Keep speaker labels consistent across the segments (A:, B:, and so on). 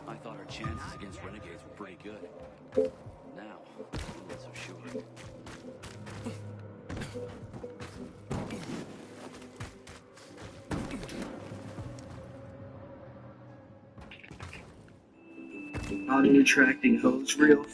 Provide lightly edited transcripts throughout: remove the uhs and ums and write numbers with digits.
A: I thought our chances against renegades were pretty good. Now, I'm not so sure.
B: Auto-attracting hose reel.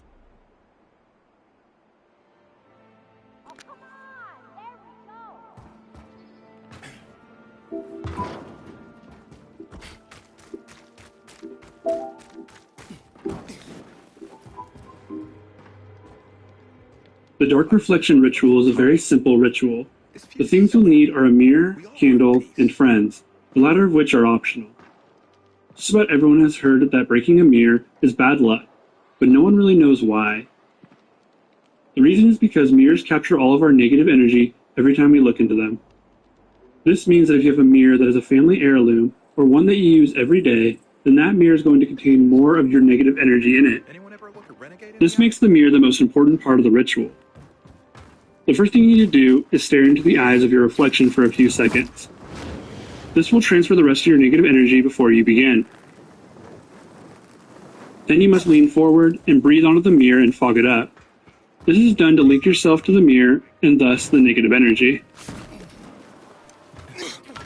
B: The Dark Reflection ritual is a very simple ritual. The things you'll need are a mirror, candle, and friends, the latter of which are optional. Just about everyone has heard that breaking a mirror is bad luck, but no one really knows why. The reason is because mirrors capture all of our negative energy every time we look into them. This means that if you have a mirror that is a family heirloom, or one that you use every day, then that mirror is going to contain more of your negative energy in it. This makes the mirror the most important part of the ritual. The first thing you need to do is stare into the eyes of your reflection for a few seconds. This will transfer the rest of your negative energy before you begin. Then you must lean forward and breathe onto the mirror and fog it up. This is done to link yourself to the mirror and thus the negative energy.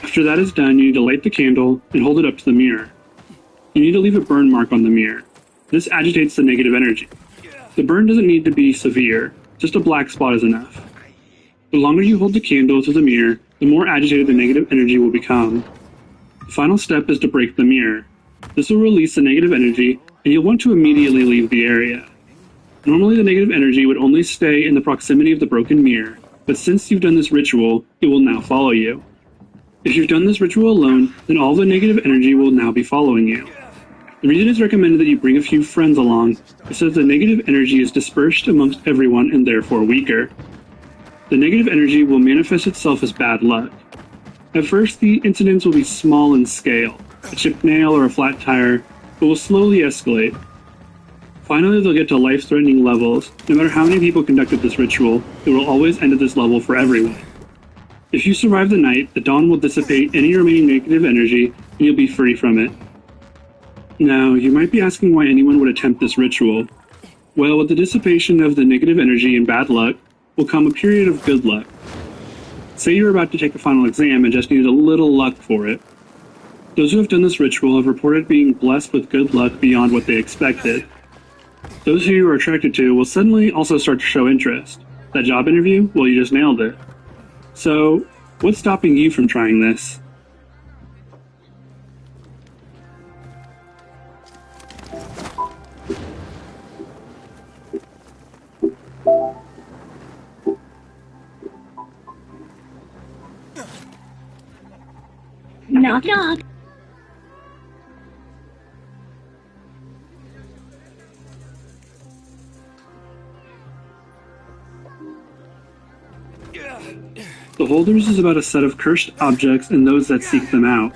B: After that is done, you need to light the candle and hold it up to the mirror. You need to leave a burn mark on the mirror. This agitates the negative energy. The burn doesn't need to be severe, just a black spot is enough. The longer you hold the candle to the mirror, the more agitated the negative energy will become. The final step is to break the mirror. This will release the negative energy, and you'll want to immediately leave the area. Normally the negative energy would only stay in the proximity of the broken mirror, but since you've done this ritual, it will now follow you. If you've done this ritual alone, then all the negative energy will now be following you. The reason it's recommended that you bring a few friends along is so that the negative energy is dispersed amongst everyone and therefore weaker. The negative energy will manifest itself as bad luck. At first, the incidents will be small in scale, a chipped nail or a flat tire, but will slowly escalate. Finally, they'll get to life-threatening levels. No matter how many people conducted this ritual, it will always end at this level for everyone. If you survive the night, the dawn will dissipate any remaining negative energy, and you'll be free from it. Now, you might be asking why anyone would attempt this ritual. Well, with the dissipation of the negative energy and bad luck, will come a period of good luck. Say you're about to take a final exam and just needed a little luck for it. Those who have done this ritual have reported being blessed with good luck beyond what they expected. Those who you are attracted to will suddenly also start to show interest. That job interview? Well, you just nailed it. So, what's stopping you from trying this?
C: Knock, knock.
B: The Holders is about a set of cursed objects and those that seek them out.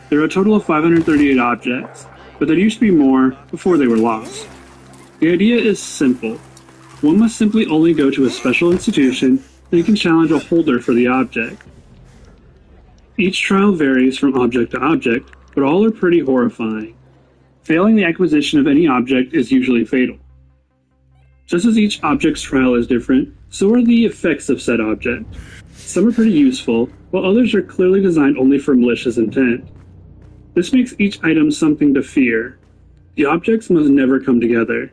B: There are a total of 538 objects, but there used to be more before they were lost. The idea is simple. One must simply only go to a special institution and you can challenge a holder for the object. Each trial varies from object to object, but all are pretty horrifying. Failing the acquisition of any object is usually fatal. Just as each object's trial is different, so are the effects of said object. Some are pretty useful, while others are clearly designed only for malicious intent. This makes each item something to fear. The objects must never come together.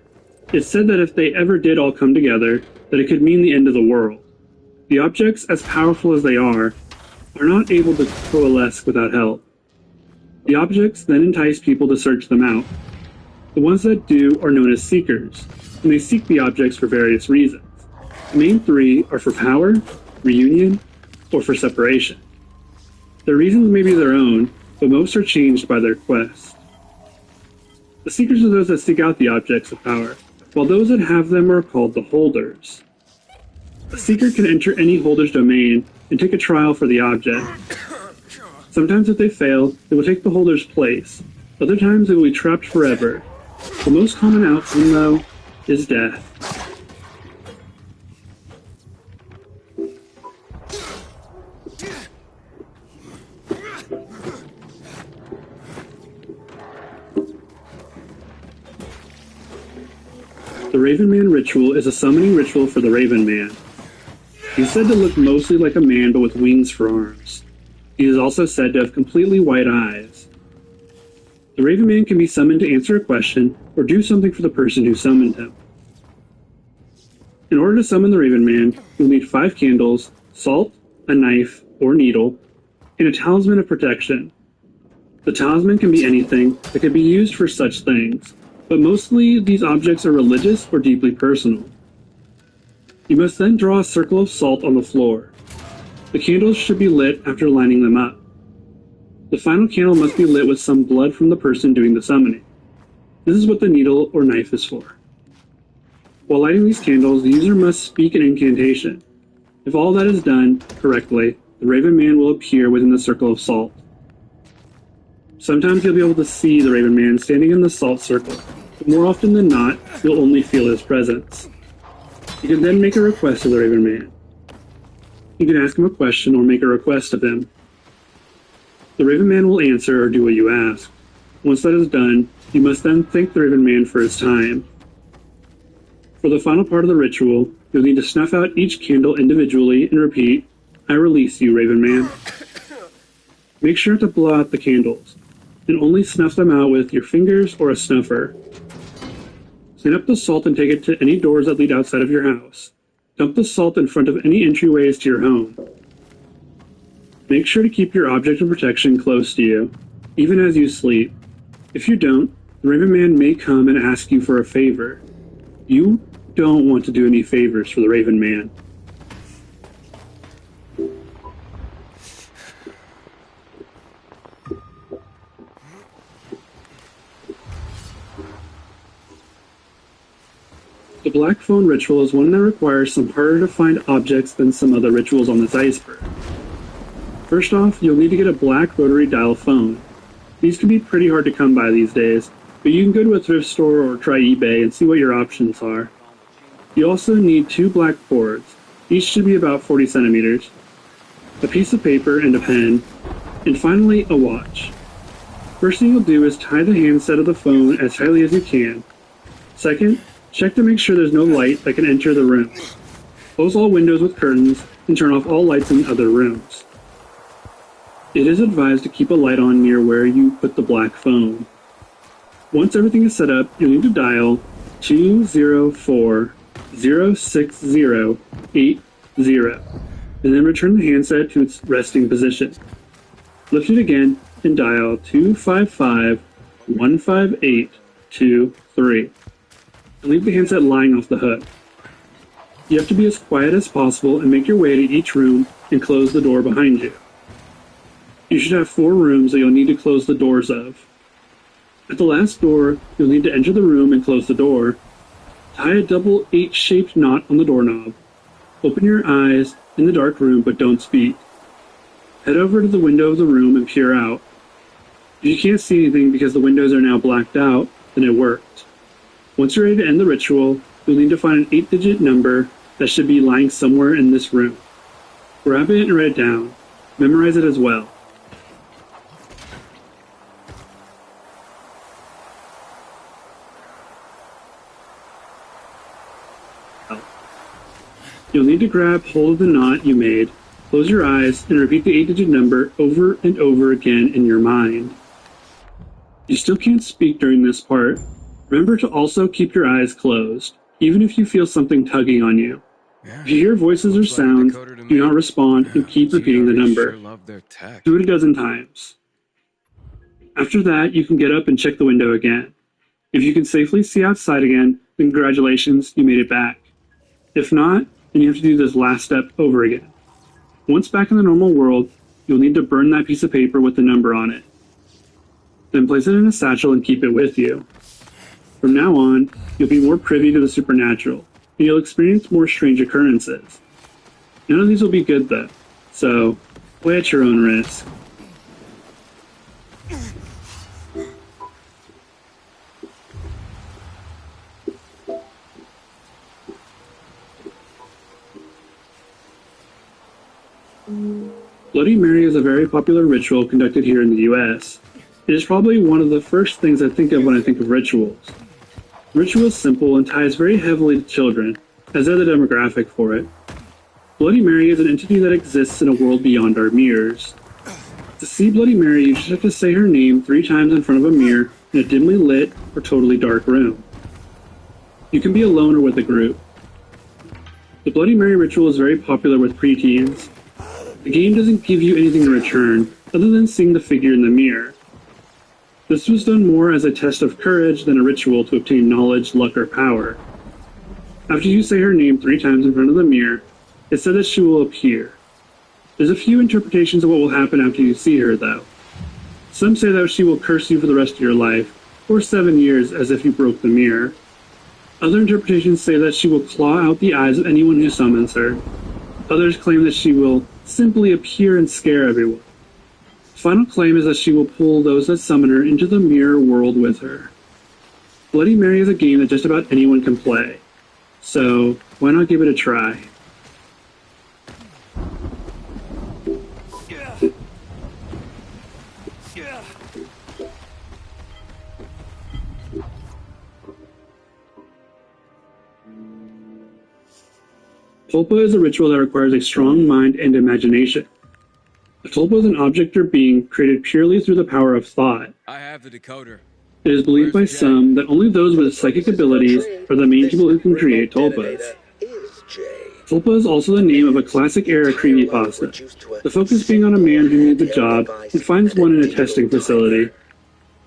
B: It's said that if they ever did all come together, that it could mean the end of the world. The objects, as powerful as they are not able to coalesce without help. The objects then entice people to search them out. The ones that do are known as seekers, and they seek the objects for various reasons. The main three are for power, reunion, or for separation. Their reasons may be their own, but most are changed by their quest. The seekers are those that seek out the objects of power, while those that have them are called the holders. A seeker can enter any holder's domain and take a trial for the object. Sometimes if they fail, it will take the holder's place. Other times it will be trapped forever. The most common outcome, though, is death. The Raven Man ritual is a summoning ritual for the Raven Man. He's said to look mostly like a man but with wings for arms. He is also said to have completely white eyes. The Raven Man can be summoned to answer a question or do something for the person who summoned him. In order to summon the Raven Man, you'll need 5 candles, salt, a knife or needle, and a talisman of protection. The talisman can be anything that can be used for such things, but mostly these objects are religious or deeply personal. You must then draw a circle of salt on the floor. The candles should be lit after lining them up. The final candle must be lit with some blood from the person doing the summoning. This is what the needle or knife is for. While lighting these candles, the user must speak an incantation. If all that is done correctly, the Raven Man will appear within the circle of salt. Sometimes you'll be able to see the Raven Man standing in the salt circle, but more often than not, you'll only feel his presence. You can then make a request of the Raven Man. You can ask him a question or make a request of him. The Raven Man will answer or do what you ask. Once that is done, you must then thank the Raven Man for his time. For the final part of the ritual, you'll need to snuff out each candle individually and repeat, "I release you, Raven Man." Make sure to blow out the candles, and only snuff them out with your fingers or a snuffer. Clean up the salt and take it to any doors that lead outside of your house. Dump the salt in front of any entryways to your home. Make sure to keep your object of protection close to you, even as you sleep. If you don't, the Raven Man may come and ask you for a favor. You don't want to do any favors for the Raven Man. The Black Phone ritual is one that requires some harder to find objects than some other rituals on this iceberg. First off, you'll need to get a black rotary dial phone. These can be pretty hard to come by these days, but you can go to a thrift store or try eBay and see what your options are. You also need 2 black cords. Each should be about 40 centimeters, a piece of paper and a pen, and finally a watch. First thing you'll do is tie the handset of the phone as tightly as you can. Second, check to make sure there's no light that can enter the room. Close all windows with curtains and turn off all lights in other rooms. It is advised to keep a light on near where you put the black phone. Once everything is set up, you'll need to dial 204-060-80 and then return the handset to its resting position. Lift it again and dial 255-158-23. And leave the handset lying off the hook. You have to be as quiet as possible and make your way to each room and close the door behind you. You should have 4 rooms that you'll need to close the doors of. At the last door, you'll need to enter the room and close the door. Tie a double H-shaped knot on the doorknob. Open your eyes in the dark room but don't speak. Head over to the window of the room and peer out. If you can't see anything because the windows are now blacked out, then it worked. Once you're ready to end the ritual, you'll need to find an 8-digit number that should be lying somewhere in this room. Grab it and write it down. Memorize it as well. You'll need to grab hold of the knot you made, close your eyes, and repeat the 8-digit number over and over again in your mind. You still can't speak during this part. Remember to also keep your eyes closed, even if you feel something tugging on you. If you hear voices or sounds, do not respond and keep repeating the number. Do it a dozen times. After that, you can get up and check the window again. If you can safely see outside again, then congratulations, you made it back. If not, then you have to do this last step over again. Once back in the normal world, you'll need to burn that piece of paper with the number on it. Then place it in a satchel and keep it with you. From now on, you'll be more privy to the supernatural, and you'll experience more strange occurrences. None of these will be good though, so play at your own risk. Bloody Mary is a very popular ritual conducted here in the US. It is probably one of the first things I think of when I think of rituals. The ritual is simple and ties very heavily to children, as they're the demographic for it. Bloody Mary is an entity that exists in a world beyond our mirrors. To see Bloody Mary, you just have to say her name 3 times in front of a mirror in a dimly lit or totally dark room. You can be alone or with a group. The Bloody Mary ritual is very popular with preteens. The game doesn't give you anything in return, other than seeing the figure in the mirror. This was done more as a test of courage than a ritual to obtain knowledge, luck, or power. After you say her name 3 times in front of the mirror, it's said that she will appear. There's a few interpretations of what will happen after you see her, though. Some say that she will curse you for the rest of your life, or 7 years as if you broke the mirror. Other interpretations say that she will claw out the eyes of anyone who summons her. Others claim that she will simply appear and scare everyone. The final claim is that she will pull those that summon her into the mirror world with her. Bloody Mary is a game that just about anyone can play, so why not give it a try? Tulpa is a ritual that requires a strong mind and imagination. A tulpa is an object or being created purely through the power of thought.
D: I have the decoder.
B: It is believed by some that only those with psychic abilities are the main people who can create tulpas. Tulpa is also the name of a classic era creepypasta, the focus being on a man who needs a job and finds one in a testing facility.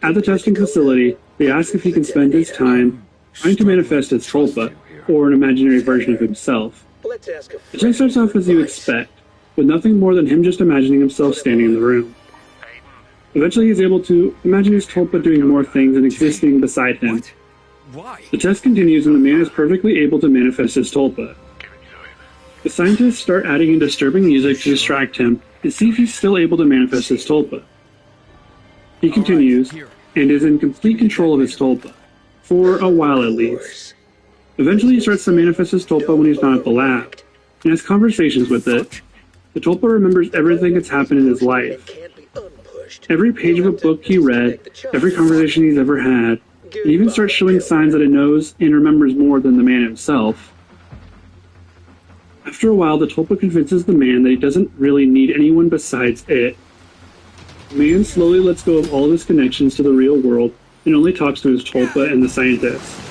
B: At the testing facility, they ask if he can spend his time trying to manifest his tulpa, or an imaginary version of himself. The test starts off as you expect, with nothing more than him just imagining himself standing in the room. Eventually he's able to imagine his tulpa doing more things and existing beside him.
D: Why?
B: The test continues and the man is perfectly able to manifest his tulpa. The scientists start adding in disturbing music to distract him and see if he's still able to manifest his tulpa. He continues, and is in complete control of his tulpa, for a while at least. Eventually he starts to manifest his tulpa when he's not at the lab, and has conversations with it. The tulpa remembers everything that's happened in his life. Every page of a book he read, every conversation he's ever had, and even starts showing signs that it knows and remembers more than the man himself. After a while, the tulpa convinces the man that he doesn't really need anyone besides it. The man slowly lets go of all of his connections to the real world and only talks to his tulpa and the scientists.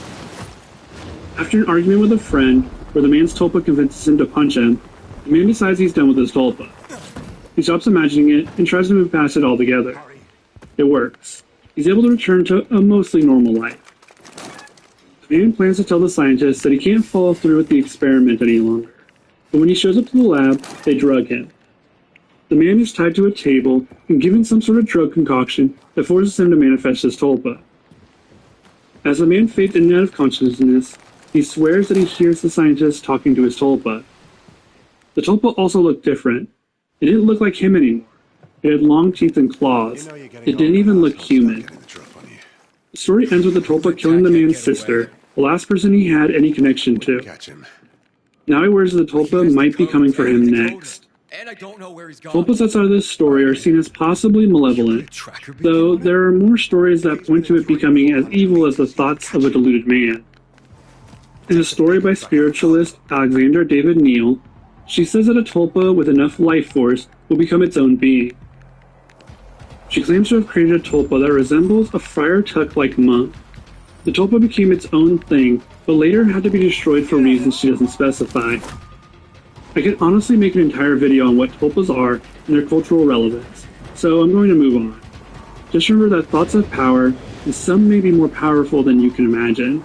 B: After an argument with a friend, where the man's tulpa convinces him to punch him, the man decides he's done with his tulpa. He stops imagining it and tries to move past it altogether. It works. He's able to return to a mostly normal life. The man plans to tell the scientists that he can't follow through with the experiment any longer, but when he shows up to the lab, they drug him. The man is tied to a table and given some sort of drug concoction that forces him to manifest his tulpa. As the man fades in and out of consciousness, he swears that he hears the scientists talking to his tulpa. The tulpa also looked different. It didn't look like him anymore. It had long teeth and claws. It didn't even look human. The story ends with the tulpa killing the man's sister, the last person he had any connection to. Now he worries the tulpa might be coming for him next. Tulpas outside of this story are seen as possibly malevolent, though there are more stories that point to it becoming as evil as the thoughts of a deluded man. In a story by spiritualist Alexander David Neal, she says that a tulpa with enough life force will become its own being. She claims to have created a tulpa that resembles a Friar Tuck-like monk. The tulpa became its own thing, but later had to be destroyed for reasons she doesn't specify. I could honestly make an entire video on what tulpas are and their cultural relevance, so I'm going to move on. Just remember that thoughts have power, and some may be more powerful than you can imagine.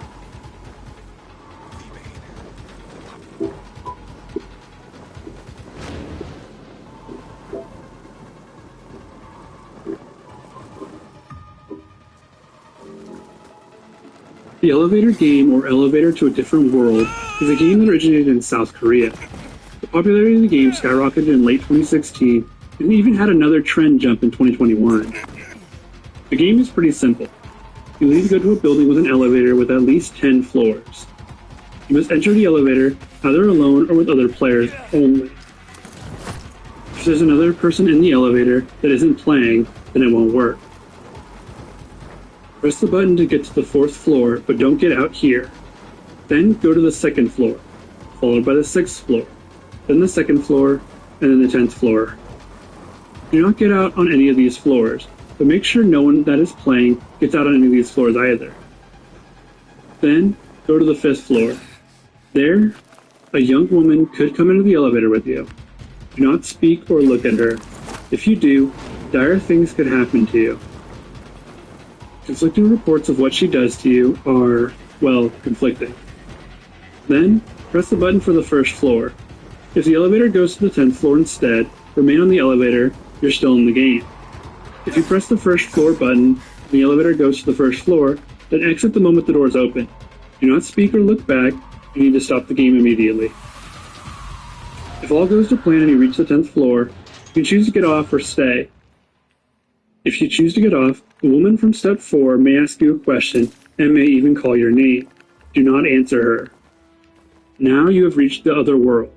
B: The Elevator game, or Elevator to a Different World, is a game that originated in South Korea. The popularity of the game skyrocketed in late 2016, and even had another trend jump in 2021. The game is pretty simple. You need to go to a building with an elevator with at least 10 floors. You must enter the elevator, either alone or with other players only. If there's another person in the elevator that isn't playing, then it won't work. Press the button to get to the 4th floor, but don't get out here. Then go to the 2nd floor, followed by the 6th floor, then the 2nd floor, and then the 10th floor. Do not get out on any of these floors, but make sure no one that is playing gets out on any of these floors either. Then go to the 5th floor. There, a young woman could come into the elevator with you. Do not speak or look at her. If you do, dire things could happen to you. Conflicting reports of what she does to you are, well, conflicting. Then, press the button for the 1st floor. If the elevator goes to the 10th floor instead, remain on the elevator, you're still in the game. If you press the 1st floor button, and the elevator goes to the 1st floor, then exit the moment the doors open. Do not speak or look back, you need to stop the game immediately. If all goes to plan and you reach the 10th floor, you can choose to get off or stay. If you choose to get off, the woman from step 4 may ask you a question and may even call your name. Do not answer her. Now you have reached the other world.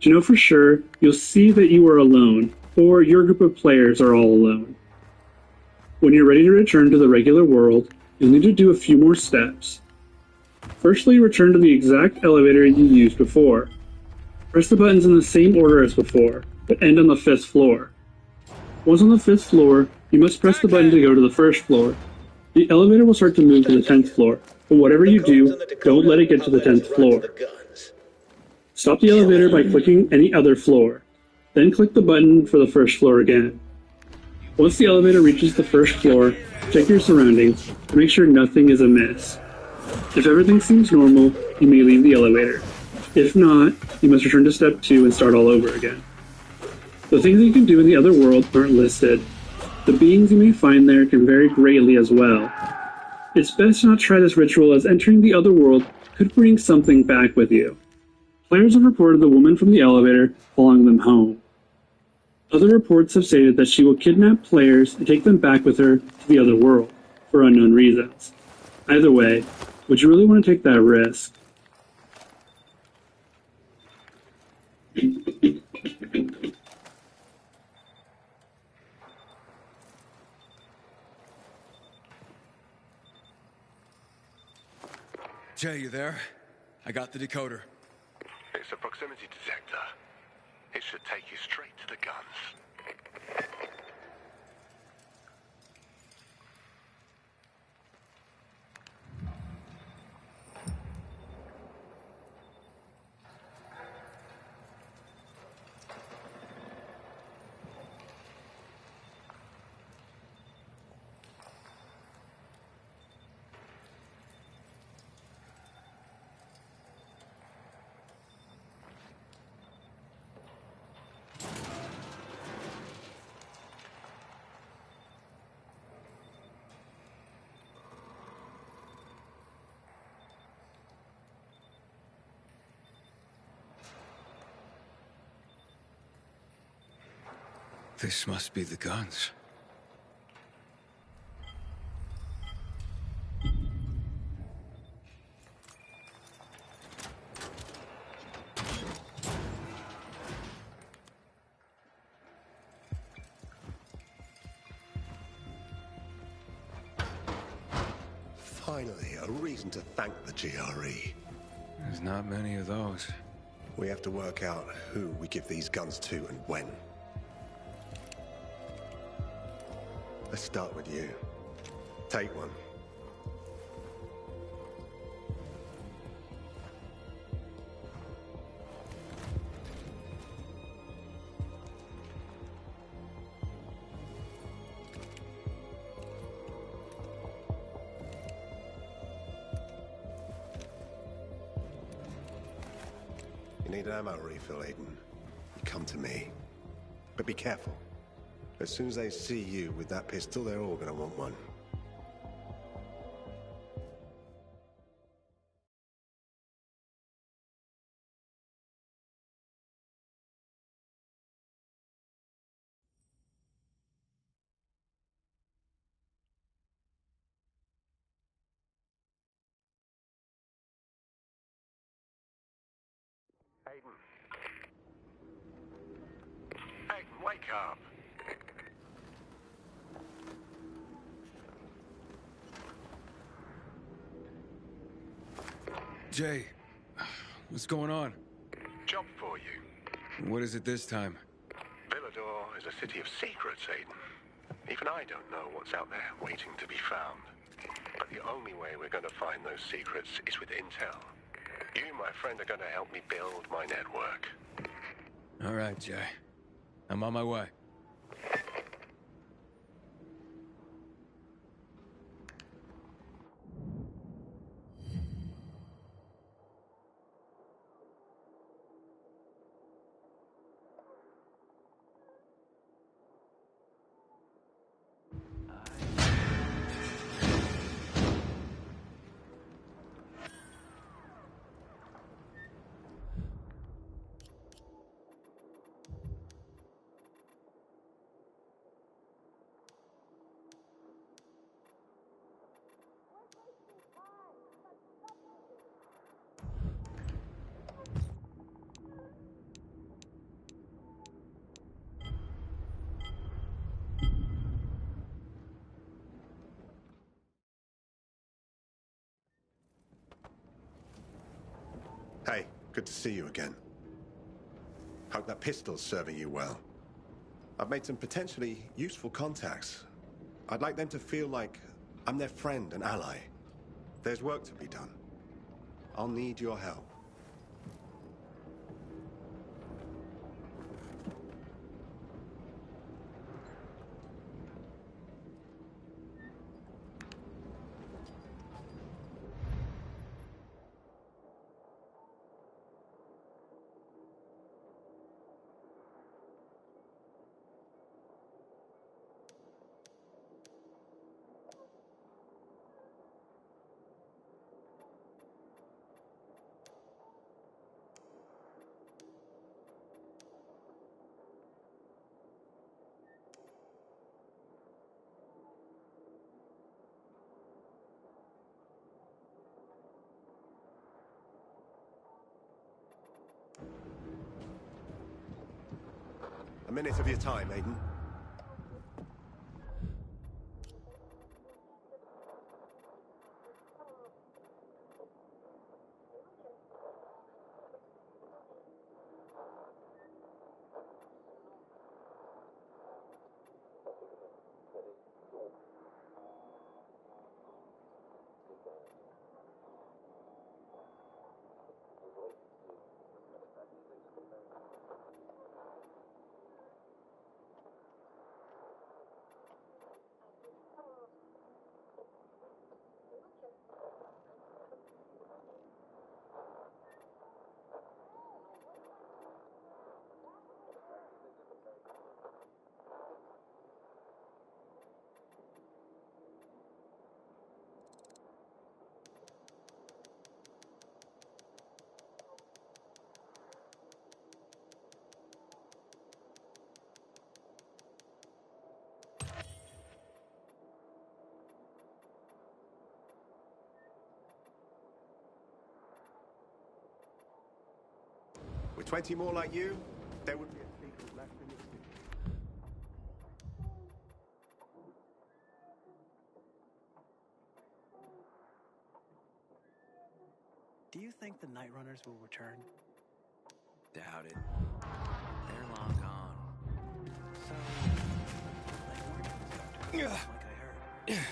B: To know for sure, you'll see that you are alone, or your group of players are all alone. When you're ready to return to the regular world, you'll need to do a few more steps. Firstly, return to the exact elevator you used before. Press the buttons in the same order as before, but end on the 5th floor. Once on the 5th floor, you must press the button to go to the 1st floor. The elevator will start to move to the 10th floor, but whatever you do, don't let it get to the 10th floor. Stop the elevator by clicking any other floor. Then click the button for the 1st floor again. Once the elevator reaches the 1st floor, check your surroundings to make sure nothing is amiss. If everything seems normal, you may leave the elevator. If not, you must return to step 2 and start all over again. The things that you can do in the other world aren't listed. The beings you may find there can vary greatly as well. It's best to not try this ritual, as entering the other world could bring something back with you. Players have reported the woman from the elevator following them home. Other reports have stated that she will kidnap players and take them back with her to the other world, for unknown reasons. Either way, would you really want to take that risk?
D: Jay, you there? I got the decoder.
E: It's a proximity detector. It should take you straight to the guns.
D: This must be the guns.
E: Finally, a reason to thank the GRE.
D: There's not many of those.
E: We have to work out who we give these guns to and when. Let's start with you. Take one. You need an ammo refill, Aiden. You come to me. But be careful. As soon as they see you with that pistol, they're all gonna want one. Aiden. Aiden, wake up.
D: Jay, what's going on?
E: Job for you.
D: What is it this time?
E: Villador is a city of secrets, Aiden. Even I don't know what's out there waiting to be found. But the only way we're going to find those secrets is with intel. You, my friend, are going to help me build my network.
D: All right, Jay. I'm on my way.
E: Hey, good to see you again. Hope that pistol's serving you well. I've made some potentially useful contacts. I'd like them to feel like I'm their friend and ally. There's work to be done. I'll need your help. A minute of your time, Aiden. With 20 more like you, there would be a secret left in the city.
F: Do you think the Night Runners will return?
A: Doubt it. They're long gone.
F: So, they weren't like I heard.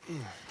E: Mm.